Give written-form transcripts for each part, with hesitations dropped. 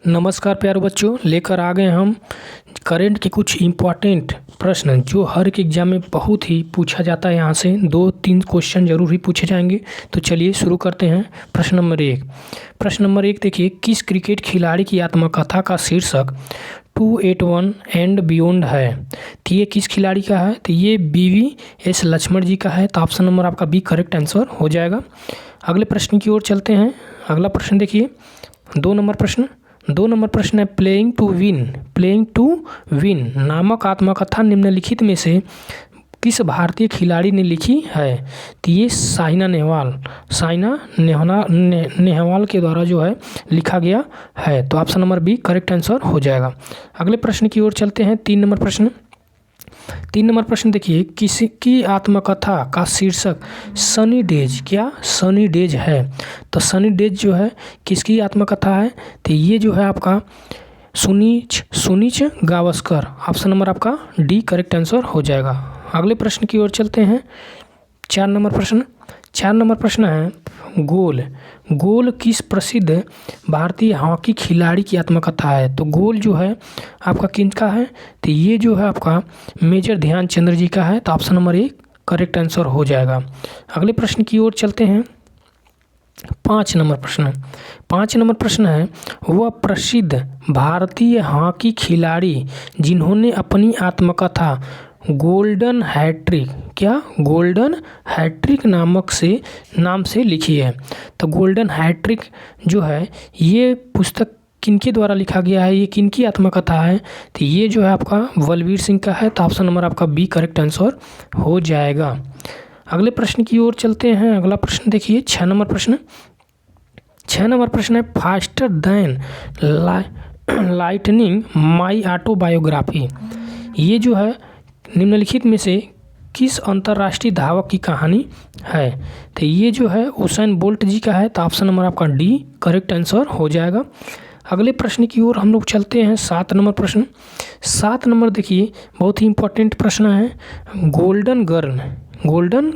नमस्कार प्यारे बच्चों, लेकर आ गए हम करंट के कुछ इम्पॉर्टेंट प्रश्न जो हर एक एग्जाम में बहुत ही पूछा जाता है। यहाँ से 2-3 क्वेश्चन जरूर ही पूछे जाएंगे। तो चलिए शुरू करते हैं। प्रश्न नंबर एक देखिए, किस क्रिकेट खिलाड़ी की आत्मकथा का शीर्षक 281 एंड बियॉन्ड है? तो ये किस खिलाड़ी का है? तो ये BVS लक्ष्मण जी का है। तो ऑप्शन नंबर आपका बी करेक्ट आंसर हो जाएगा। अगले प्रश्न की ओर चलते हैं। अगला प्रश्न देखिए, 2 नंबर प्रश्न है, प्लेइंग टू विन नामक आत्मकथा निम्नलिखित में से किस भारतीय खिलाड़ी ने लिखी है? तो ये साइना नेहवाल के द्वारा जो है लिखा गया है। तो option number B correct answer हो जाएगा। अगले प्रश्न की ओर चलते हैं। 3 नंबर प्रश्न देखिए, किसी की आत्मकथा का शीर्षक सनी डेज है? तो सनी डेज जो है किसकी आत्मकथा है? तो ये जो है आपका सुनीच गावस्कर। ऑप्शन नंबर आपका डी करेक्ट आंसर हो जाएगा। अगले प्रश्न की ओर चलते हैं। 4 नंबर प्रश्न है, गोल किस प्रसिद्ध भारतीय हॉकी खिलाड़ी की आत्मकथा है? तो गोल जो है आपका किनका है? तो ये जो है आपका मेजर ध्यानचंद्र जी का है। तो option number A correct answer हो जाएगा। अगले प्रश्न की ओर चलते हैं। 5 नंबर प्रश्न है, वह प्रसिद्ध भारतीय हॉकी खिलाड़ी जिन्होंने अपनी आत्मकथा गोल्डन हैट्रिक नाम से लिखी है। तो गोल्डन हैट्रिक जो है ये पुस्तक किनके द्वारा लिखा गया है? ये किनकी आत्मकथा है? तो ये जो है आपका बलवीर सिंह का है। तो ऑप्शन नंबर आपका बी करेक्ट आंसर हो जाएगा। अगले प्रश्न की ओर चलते हैं। अगला प्रश्न देखिए, 6 नंबर प्रश्न है, faster than lightning my autobiography. ये जो है निम्नलिखित में से किस अंतर्राष्ट्रीय धावक की कहानी है? तो ये जो है उसेन बोल्ट जी का है। तो ऑप्शन नंबर आपका डी करेक्ट आंसर हो जाएगा। अगले प्रश्न की ओर हम लोग चलते हैं। 7 नंबर देखिए, बहुत ही इंपॉर्टेंट प्रश्न है, गोल्डन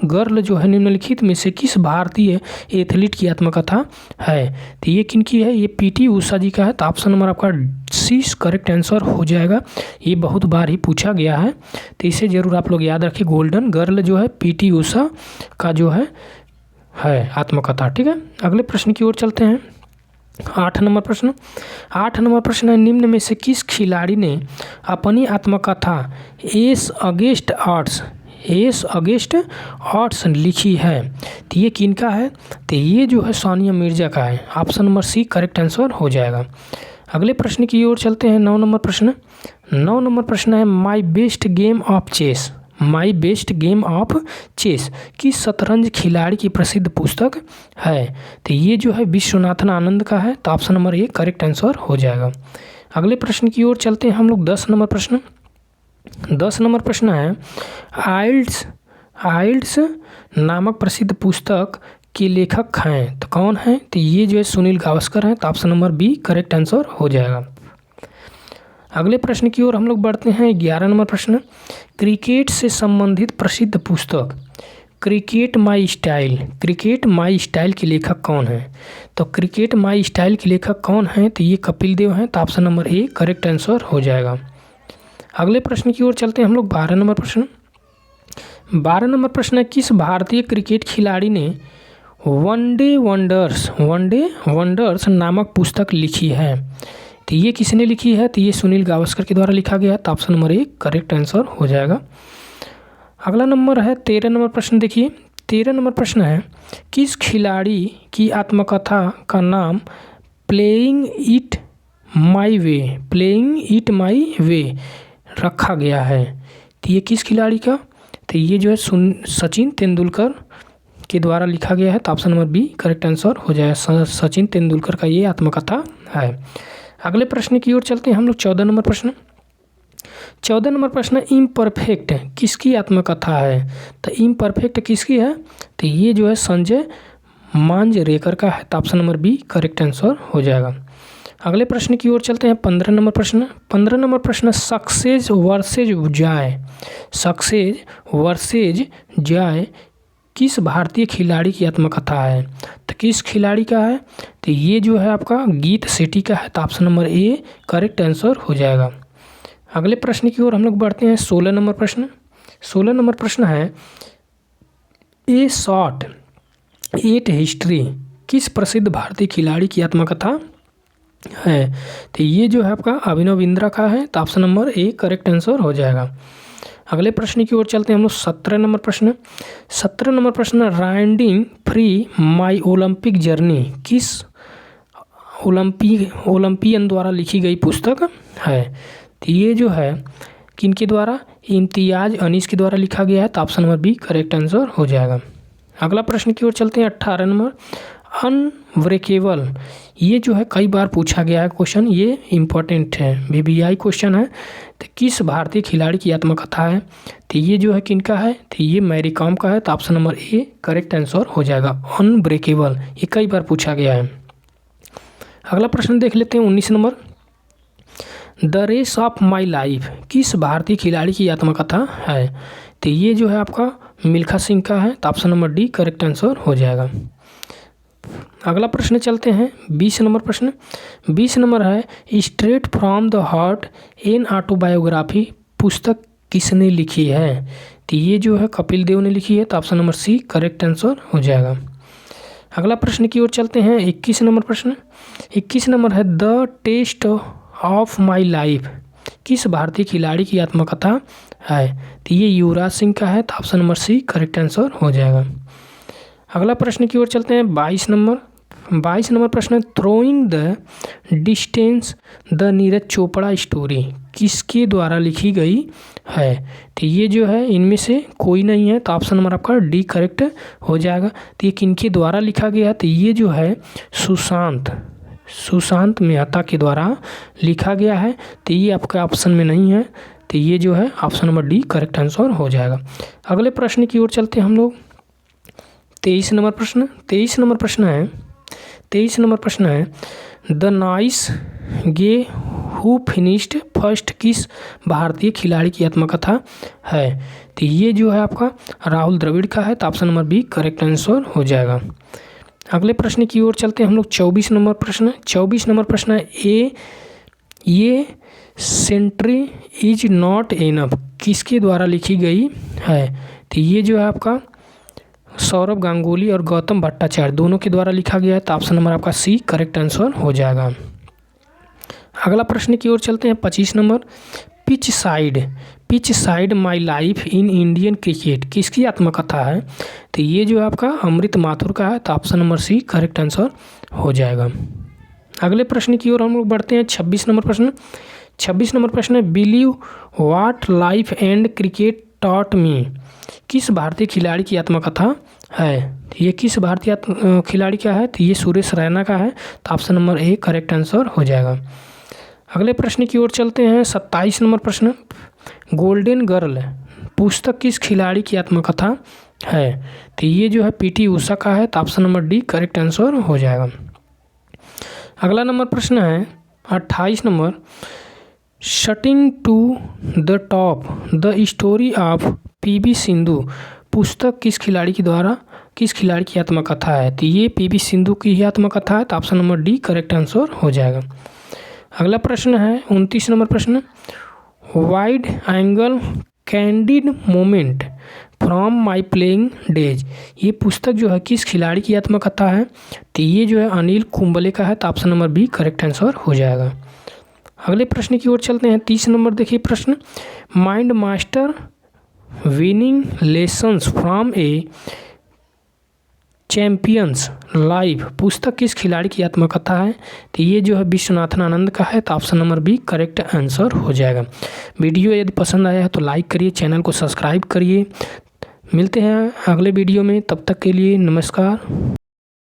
गर्ल जो है निम्नलिखित में से किस भारतीय एथलीट की आत्मकथा है? तो ये किनकी है? ये PT उषा जी का है। तो ऑप्शन नंबर आपका सी करेक्ट आंसर हो जाएगा। ये बहुत बार ही पूछा गया है, तो इसे जरूर आप लोग याद रखिए। गोल्डन गर्ल जो है PT उषा का जो है आत्मकथा। ठीक है, अगले प्रश्न की ओर चलते हैं। 8 नंबर प्रश्न है, निम्न में से किस खिलाड़ी ने अपनी आत्मकथा एस अगेंस्ट ऑड्स लिखी है? तो ये किनका है? तो ये जो है सानिया मिर्जा का है। Option number C correct answer हो जाएगा। अगले प्रश्न की ओर चलते हैं। 9 नंबर प्रश्न है, my best game of chess किस शतरंज खिलाड़ी की प्रसिद्ध पुस्तक है? तो ये जो है विश्वनाथन आनंद का है। तो option number A correct answer हो जाएगा। अगले प्रश्न की ओर चलते हैं हम लोग। 10 नंबर प्रश्न है, आइल्ड्स नामक प्रसिद्ध पुस्तक के लेखक हैं? तो कौन है? तो ये जो है सुनील गावस्कर हैं। तो option number B correct answer हो जाएगा। अगले प्रश्न की ओर हम लोग बढ़ते हैं। 11 नंबर प्रश्न, क्रिकेट से संबंधित प्रसिद्ध पुस्तक क्रिकेट माई स्टाइल के लेखक कौन है? तो क्रिकेट माई स्टाइल के लेखक कौन है? तो ये कपिल देव हैं। तो option number A correct answer हो जाएगा। अगले प्रश्न की ओर चलते हैं हम लोग। 12 नंबर प्रश्न है, किस भारतीय क्रिकेट खिलाड़ी ने वनडे वंडर्स नामक पुस्तक लिखी है? तो ये किसने लिखी है? तो ये सुनील गावस्कर के द्वारा लिखा गया है। तो option number A correct answer हो जाएगा। अगला नंबर है 13 नंबर प्रश्न देखिए। 13 नंबर प्रश्न है, किस खिलाड़ी की आत्मकथा का नाम प्लेइंग इट माई वे रखा गया है? तो ये किस खिलाड़ी का? तो ये जो है सचिन तेंदुलकर के द्वारा लिखा गया है। तो option number B correct answer हो जाएगा। सचिन तेंदुलकर का ये आत्मकथा है। अगले प्रश्न की ओर चलते हैं हम लोग। 14 नंबर प्रश्न इम्परफेक्ट किसकी आत्मकथा है? तो इम्परफेक्ट किसकी है? तो ये जो है संजय मांजरेकर का है। तो option number B correct answer हो जाएगा। अगले प्रश्न की ओर चलते हैं। 15 नंबर प्रश्न सक्सेस वर्सेज जाय किस भारतीय खिलाड़ी की आत्मकथा है? तो किस खिलाड़ी का है? तो ये जो है आपका गीत सेठी का है। तो option number A correct answer हो जाएगा। अगले प्रश्न की ओर हम लोग बढ़ते हैं। 16 नंबर प्रश्न। 16 नंबर प्रश्न है, ए शॉट एट हिस्ट्री किस प्रसिद्ध भारतीय खिलाड़ी की आत्मकथा है? तो ये जो है आपका अभिनव बिंद्रा का है। तो option number A correct answer हो जाएगा। अगले प्रश्न की ओर चलते हैं हम लोग। 17 नंबर प्रश्न। 17 नंबर प्रश्न, राइडिंग फ्री माई ओलंपिक जर्नी किस ओलंपियन द्वारा लिखी गई पुस्तक है? तो ये जो है किनके द्वारा? इम्तियाज़ अनीस के द्वारा लिखा गया है। तो option number B correct answer हो जाएगा। अगला प्रश्न की ओर चलते हैं। 18 नंबर, अनब्रेकेबल ये जो है कई बार पूछा गया है क्वेश्चन, ये इम्पोर्टेंट है, VBI क्वेश्चन है। तो किस भारतीय खिलाड़ी की आत्मकथा है? तो ये जो है किनका है? तो ये मैरी कॉम का है। तो option number A correct answer हो जाएगा। अनब्रेकेबल ये कई बार पूछा गया है। अगला प्रश्न देख लेते हैं। 19 नंबर, the race of my life किस भारतीय खिलाड़ी की आत्मकथा है? तो ये जो है आपका मिल्खा सिंह का है। तो option number D correct answer हो जाएगा। अगला प्रश्न चलते हैं। 20 नंबर प्रश्न। 20 नंबर है, straight from the heart an autobiography पुस्तक किसने लिखी है? तो ये जो है कपिल देव ने लिखी है। तो option number C correct answer हो जाएगा। अगला प्रश्न की ओर चलते हैं। 21 नंबर प्रश्न। 21 नंबर है, the test of my life किस भारतीय खिलाड़ी की आत्मकथा है? तो ये युवराज सिंह का है। तो option number C correct answer हो जाएगा। अगला प्रश्न की ओर चलते हैं। 22 नंबर। 22 नंबर प्रश्न, throwing the distance the Neeraj Chopra story किसके द्वारा लिखी गई है? तो ये जो है इनमें से कोई नहीं है। तो ऑप्शन नंबर आपका डी करेक्ट हो जाएगा। तो ये किनके द्वारा लिखा गया है? तो ये जो है सुशांत मेहता के द्वारा लिखा गया है। तो ये आपका ऑप्शन में नहीं है। तो ये जो है option number D correct answer हो जाएगा। अगले प्रश्न की ओर चलते हैं हम लोग। 23 नंबर प्रश्न। 23 नंबर प्रश्न है, 23 नंबर प्रश्न है, the nice guy who finished first किस भारतीय खिलाड़ी की आत्मकथा है? तो ये जो है आपका राहुल द्रविड़ का है। तो option number B correct answer हो जाएगा। अगले प्रश्न की ओर चलते हैं हम लोग। 24 नंबर प्रश्न। 24 नंबर प्रश्न है, ये सेंट्री इज नॉट एनफ किसके द्वारा लिखी गई है? तो ये जो है आपका सौरभ गांगुली और गौतम भट्टाचार्य दोनों के द्वारा लिखा गया है। तो ऑप्शन नंबर आपका सी करेक्ट आंसर हो जाएगा। अगला प्रश्न की ओर चलते हैं। 25 number, pitch side my life in Indian cricket किसकी आत्मकथा है? तो ये जो है आपका अमृत माथुर का है। तो option number C correct answer हो जाएगा। अगले प्रश्न की ओर हम लोग बढ़ते हैं। 26 नंबर प्रश्न। 26 नंबर प्रश्न है, believe what life and cricket taught me किस भारतीय खिलाड़ी की आत्मकथा है? तो ये किस भारतीय खिलाड़ी का है? तो ये सुरेश रैना का है। तो option number A correct answer हो जाएगा। अगले प्रश्न की ओर चलते हैं। 27 नंबर प्रश्न, गोल्डन गर्ल पुस्तक किस खिलाड़ी की आत्मकथा है? तो ये जो है PT उषा का है। तो option number D correct answer हो जाएगा। अगला नंबर प्रश्न है 28 नंबर, shuttling to the top the story of PV Sindhu पुस्तक किस खिलाड़ी की आत्मकथा है? तो ये PV सिंधु की ही आत्मकथा है। तो option number D correct answer हो जाएगा। अगला प्रश्न है 29 नंबर प्रश्न, wide angle candid moment from my playing days ये पुस्तक जो है किस खिलाड़ी की आत्मकथा है? तो ये जो है अनिल कुंबले का है। तो option number B correct answer हो जाएगा। अगले प्रश्न की ओर चलते हैं। 30 नंबर देखिए प्रश्न, mind master winning lessons from A champions life पुस्तक किस खिलाड़ी की आत्मकथा है? तो ये जो है विश्वनाथन आनंद का है। तो option number B correct answer हो जाएगा। वीडियो यदि पसंद आया है तो लाइक करिए, चैनल को सब्सक्राइब करिए। मिलते हैं अगले वीडियो में, तब तक के लिए नमस्कार।